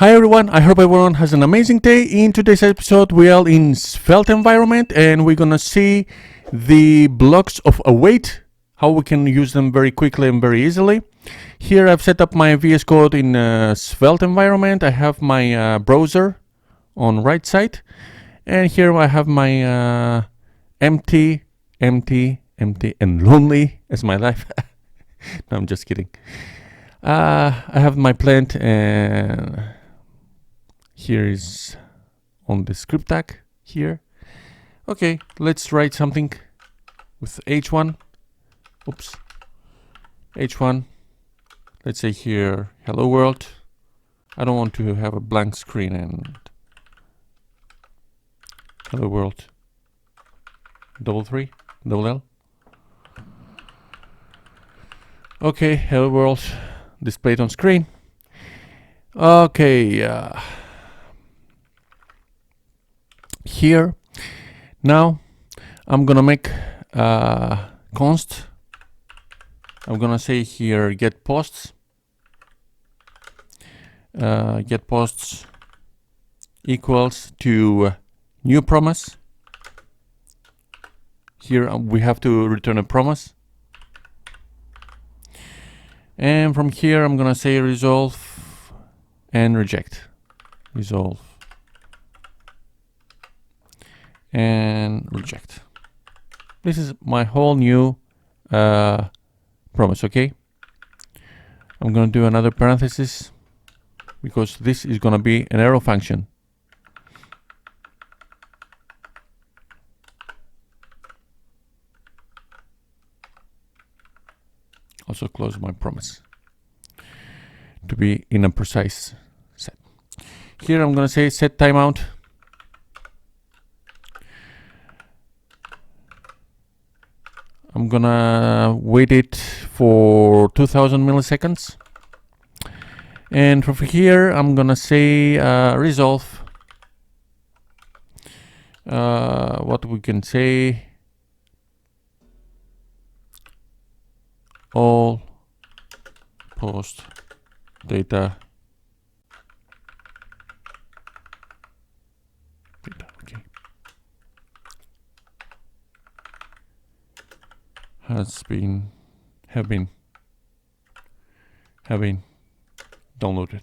Hi everyone, I hope everyone has an amazing day. In today's episode we are in Svelte environment and we're gonna see the blocks of await, how we can use them very quickly and very easily. Here I've set up my VS Code in Svelte environment. I have my browser on right side, and here I have my empty and lonely as my life. No, I'm just kidding. I have my plant, and here is on the script tag here. Okay, let's write something with H1. Oops. H1. Let's say here, hello world. I don't want to have a blank screen and hello world. Double L. Okay, hello world displayed on screen. Okay, here now I'm gonna make const. I'm gonna say here get posts. Get posts equals to new promise. Here we have to return a promise. And from here I'm gonna say resolve and reject. Resolve and reject. This is my whole new promise, okay? I'm gonna do another parenthesis because this is gonna be an arrow function. Also close my promise to be in a precise set. Here I'm gonna say set timeout. I'm gonna wait it for 2000 milliseconds. And from here I'm gonna say resolve. What we can say, all post data. Okay. Have been downloaded.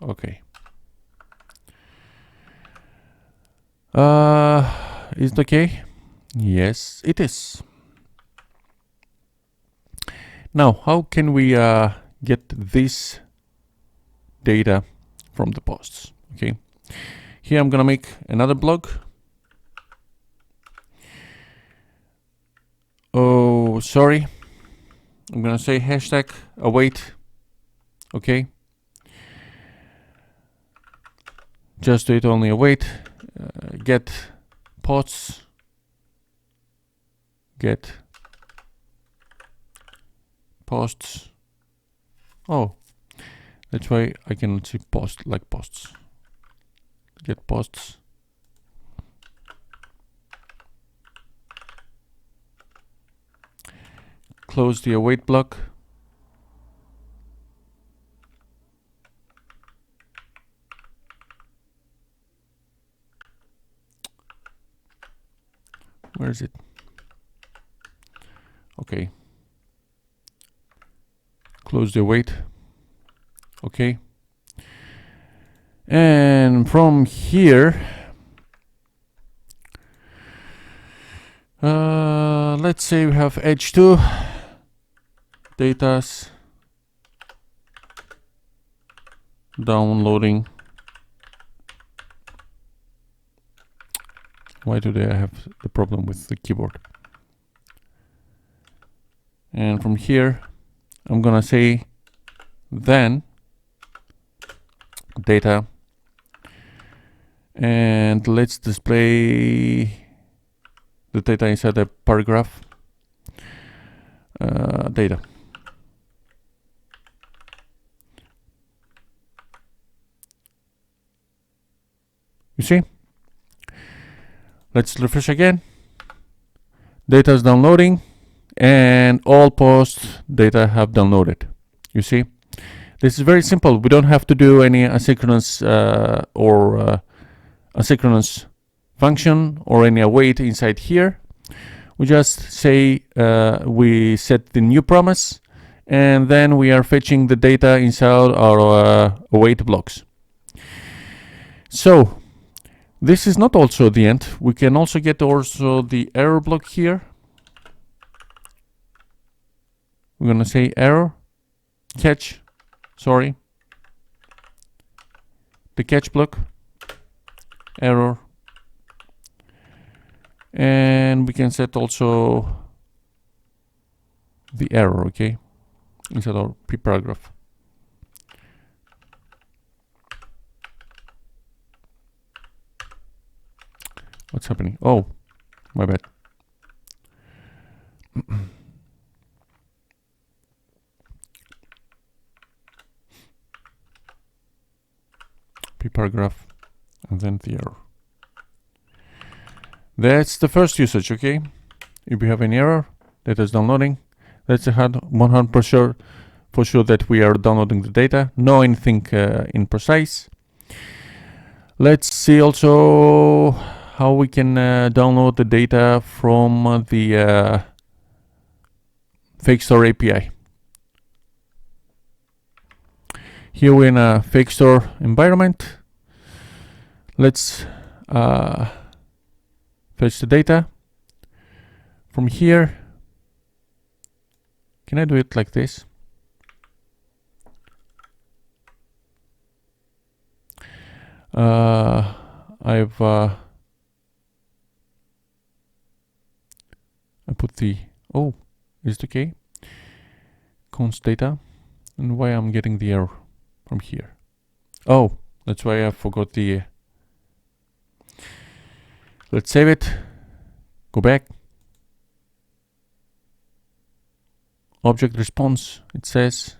Okay. Is it okay? Yes, it is. Now, how can we get this data from the posts? Okay. Here I'm gonna make another blog. Oh, sorry. I'm gonna say hashtag await. Okay. Just do it only await. Get posts. Get posts. Oh, that's why I cannot see post like posts. Get posts. Close the await block. Where is it? Okay. Close the await. Okay. And from here, let's say we have H2 datas downloading. Why today I have the problem with the keyboard? And from here, I'm gonna say then data, and let's display the data inside the paragraph. Data. You see? Let's refresh again. Data is downloading, and all post data have downloaded. You see, this is very simple. We don't have to do any asynchronous or asynchronous function or any await inside here. We just say we set the new promise, and then we are fetching the data inside our await blocks. So this is not also the end. We can also get also the error block here. We're gonna say error catch, sorry, the catch block, error, and we can set also the error, okay, inside our p paragraph. What's happening? Oh, my bad. P paragraph and then the error. That's the first usage, okay? If we have any error that is downloading, that's 100% for sure that we are downloading the data. No anything imprecise. Let's see also how we can download the data from the Fake Store API. Here we're in a Fake Store environment. Let's fetch the data from here. Can I do it like this? I put the, oh, is it okay? Const data, and why I'm getting the error from here. Oh, that's why I forgot the, let's save it, go back. Object response, it says.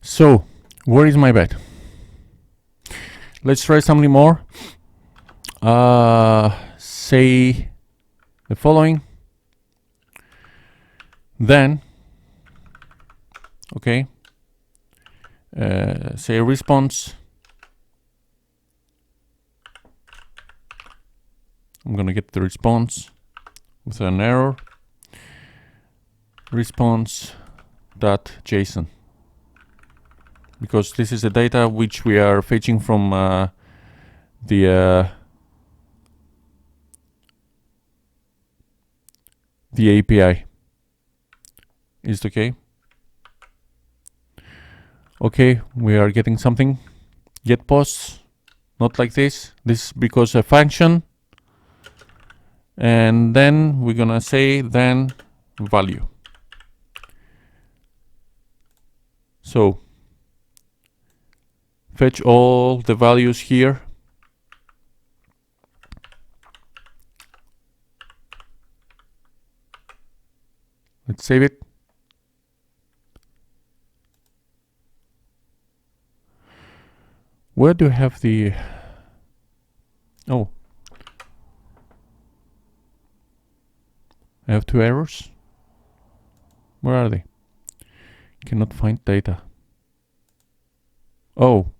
So, where is my bad? Let's try something more. Say the following. Then, okay, say response. I'm gonna get the response with an error. Response.json, because this is the data which we are fetching from the API. Is it okay? Okay, we are getting something. Get posts, not like this. This is because a function. And then we're gonna say then value. So fetch all the values here. Let's save it. Where do I have the, oh, I have two errors. Where are they? Cannot find data. Oh,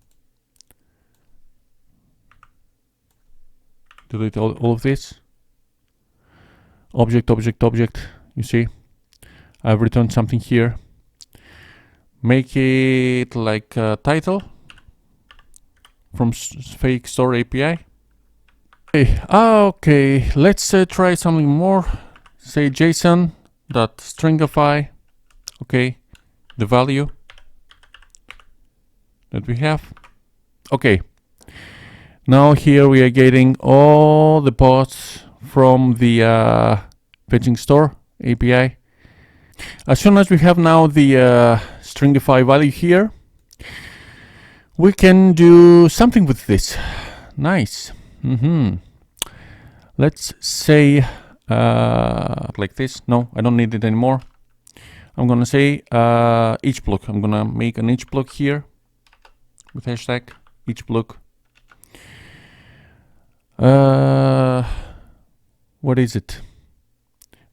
delete all of this. Object, object, object. You see, I've returned something here. Make it like a title from Fake Store API. Okay, let's try something more. Say JSON.stringify. Okay, the value that we have. Okay, now here we are getting all the posts from the fetching store API. As soon as we have now the stringify value here, we can do something with this. Nice. Let's say like this. No, I don't need it anymore. I'm gonna say each block. I'm gonna make an each block here with hashtag each block. what is it?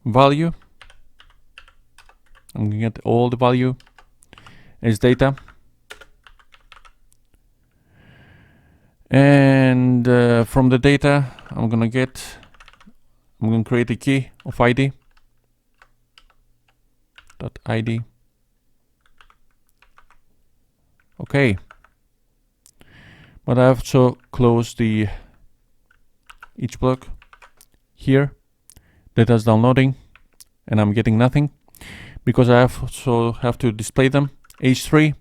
Value. I'm gonna get all the value as data. And from the data, I'm gonna create a key of ID. .id. Okay. But I have to close the each block here. Data's downloading, and I'm getting nothing because I have to display them. H3.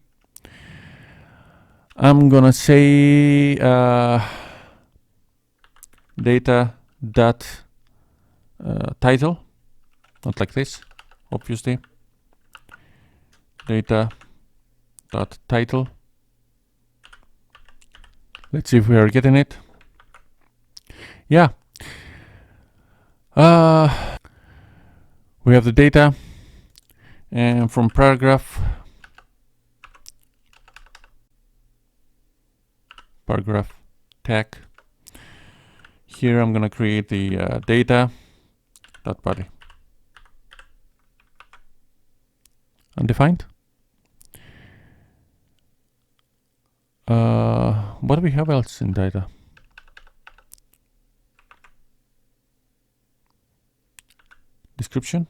I'm gonna say data dot title, not like this, obviously. Data dot title. Let's see if we are getting it. Yeah. We have the data, and from paragraph tag. Here I'm gonna create the data dot body. Undefined. What do we have else in data? Description.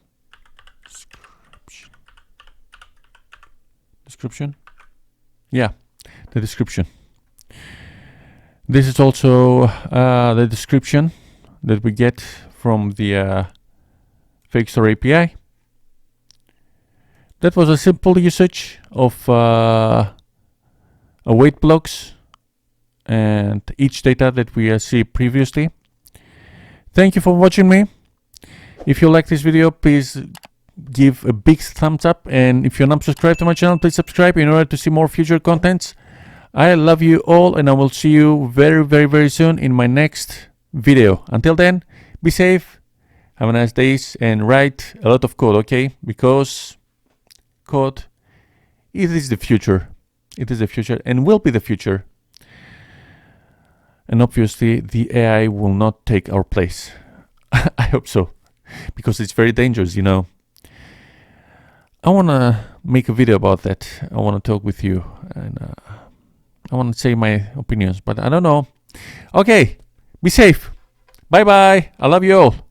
Yeah, the description. This is also the description that we get from the Fake Store API. That was a simple usage of await blocks and each data that we see previously. Thank you for watching me. If you like this video, please give a big thumbs up, and if you're not subscribed to my channel, please subscribe in order to see more future contents. I love you all, and I will see you very soon in my next video. Until then, be safe, have a nice day, and write a lot of code, okay? Because code, it is the future. It is the future and will be the future. And obviously, the AI will not take our place. I hope so, because it's very dangerous, you know. I want to make a video about that. I want to talk with you, and I want to say my opinions, but I don't know. Okay, be safe. Bye bye. I love you all.